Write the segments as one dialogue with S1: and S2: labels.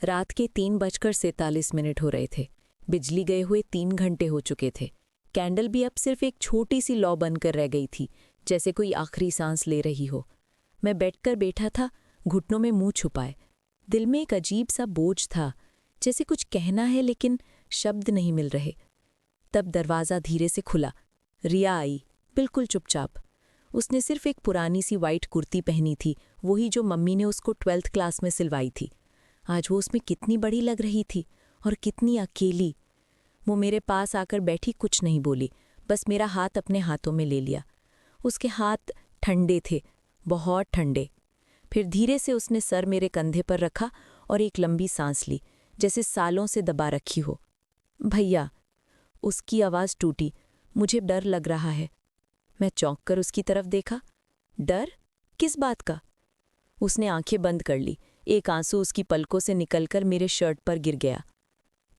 S1: रात के 3:47 हो रहे थे। बिजली गए हुए 3 घंटे हो चुके थे। कैंडल भी अब सिर्फ एक छोटी सी लौ बनकर रह गई थी, जैसे कोई आखिरी सांस ले रही हो। मैं बैठकर बैठा था, घुटनों में मुंह छुपाए। दिल में एक अजीब सा बोझ था, जैसे कुछ कहना है लेकिन शब्द नहीं मिल रहे। तब दरवाज़ा धीरे से खुला। रिया आई, बिल्कुल चुपचाप। उसने सिर्फ एक पुरानी सी वाइट कुर्ती पहनी थी, वही जो मम्मी ने उसको 12th क्लास में सिलवाई थी। आज वो उसमें कितनी बड़ी लग रही थी और कितनी अकेली। वो मेरे पास आकर बैठी, कुछ नहीं बोली, बस मेरा हाथ अपने हाथों में ले लिया। उसके हाथ ठंडे थे, बहुत ठंडे। फिर धीरे से उसने सर मेरे कंधे पर रखा और एक लंबी सांस ली, जैसे सालों से दबा रखी हो। भैया, उसकी आवाज़ टूटी। मुझे डर लग रहा है। मैं चौंक कर उसकी तरफ देखा। डर? किस बात का? उसने आंखें बंद कर ली। एक आंसू उसकी पलकों से निकलकर मेरे शर्ट पर गिर गया।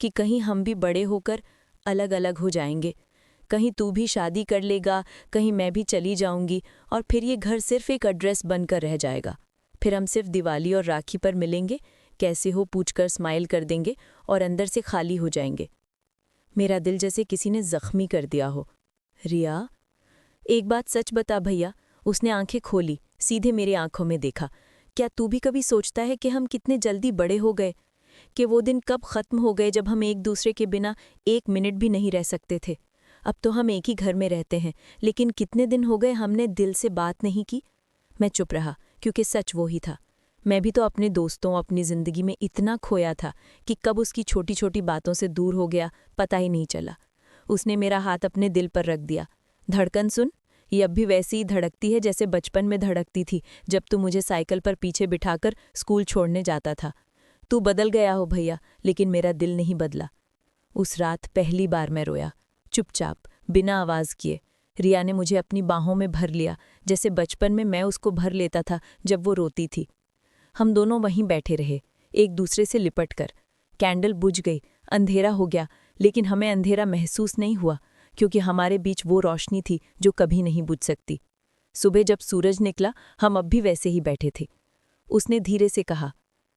S1: कि कहीं हम भी बड़े होकर अलग अलग हो जाएंगे, कहीं तू भी शादी कर लेगा, कहीं मैं भी चली जाऊंगी, और फिर ये घर सिर्फ एक एड्रेस बनकर रह जाएगा। फिर हम सिर्फ दिवाली और राखी पर मिलेंगे, कैसे हो पूछकर स्माइल कर देंगे और अंदर से खाली हो जाएंगे। मेरा दिल जैसे किसी ने जख्मी कर दिया हो। रिया, एक बात सच बता भैया। उसने आंखें खोली, सीधे मेरी आंखों में देखा। क्या तू भी कभी सोचता है कि हम कितने जल्दी बड़े हो गए, कि वो दिन कब खत्म हो गए जब हम एक दूसरे के बिना 1 मिनट भी नहीं रह सकते थे। अब तो हम एक ही घर में रहते हैं, लेकिन कितने दिन हो गए हमने दिल से बात नहीं की। मैं चुप रहा, क्योंकि सच वो ही था। मैं भी तो अपने दोस्तों, अपनी जिंदगी में इतना खोया था कि कब उसकी छोटी छोटी बातों से दूर हो गया, पता ही नहीं चला। उसने मेरा हाथ अपने दिल पर रख दिया। धड़कन सुन, ये अब भी वैसी ही धड़कती है जैसे बचपन में धड़कती थी, जब तू मुझे साइकिल पर पीछे बिठाकर स्कूल छोड़ने जाता था। तू बदल गया हो भैया, लेकिन मेरा दिल नहीं बदला। उस रात पहली बार मैं रोया, चुपचाप, बिना आवाज़ किए। रिया ने मुझे अपनी बाहों में भर लिया, जैसे बचपन में मैं उसको भर लेता था जब वो रोती थी। हम दोनों वहीं बैठे रहे, एक दूसरे से लिपट कर। कैंडल बुझ गई, अंधेरा हो गया, लेकिन हमें अंधेरा महसूस नहीं हुआ, क्योंकि हमारे बीच वो रोशनी थी जो कभी नहीं बुझ सकती। सुबह जब सूरज निकला, हम अब भी वैसे ही बैठे थे। उसने धीरे से कहा,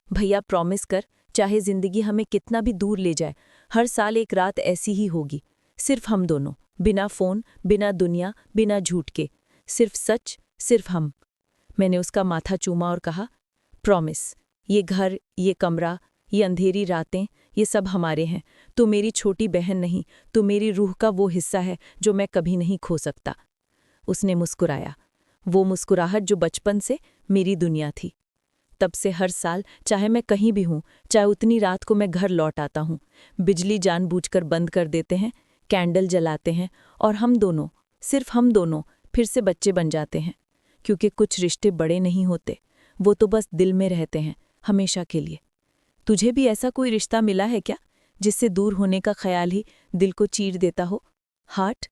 S1: भैया प्रॉमिस कर, चाहे जिंदगी हमें कितना भी दूर ले जाए, हर साल एक रात ऐसी ही होगी, सिर्फ हम दोनों, बिना फ़ोन, बिना दुनिया, बिना झूठ के, सिर्फ सच, सिर्फ हम। मैंने उसका माथा चूमा और कहा, प्रॉमिस। ये घर, ये कमरा, ये अंधेरी रातें, ये सब हमारे हैं। तू मेरी छोटी बहन नहीं, तू मेरी रूह का वो हिस्सा है जो मैं कभी नहीं खो सकता। उसने मुस्कुराया, वो मुस्कुराहट जो बचपन से मेरी दुनिया थी। तब से हर साल, चाहे मैं कहीं भी हूँ, चाहे उतनी रात को मैं घर लौट आता हूँ, बिजली जानबूझकर बंद कर देते हैं, कैंडल जलाते हैं, और हम दोनों, सिर्फ हम दोनों, फिर से बच्चे बन जाते हैं। क्योंकि कुछ रिश्ते बड़े नहीं होते, वो तो बस दिल में रहते हैं, हमेशा के लिए। तुझे भी ऐसा कोई रिश्ता मिला है क्या, जिससे दूर होने का ख्याल ही दिल को चीर देता हो? हार्ट?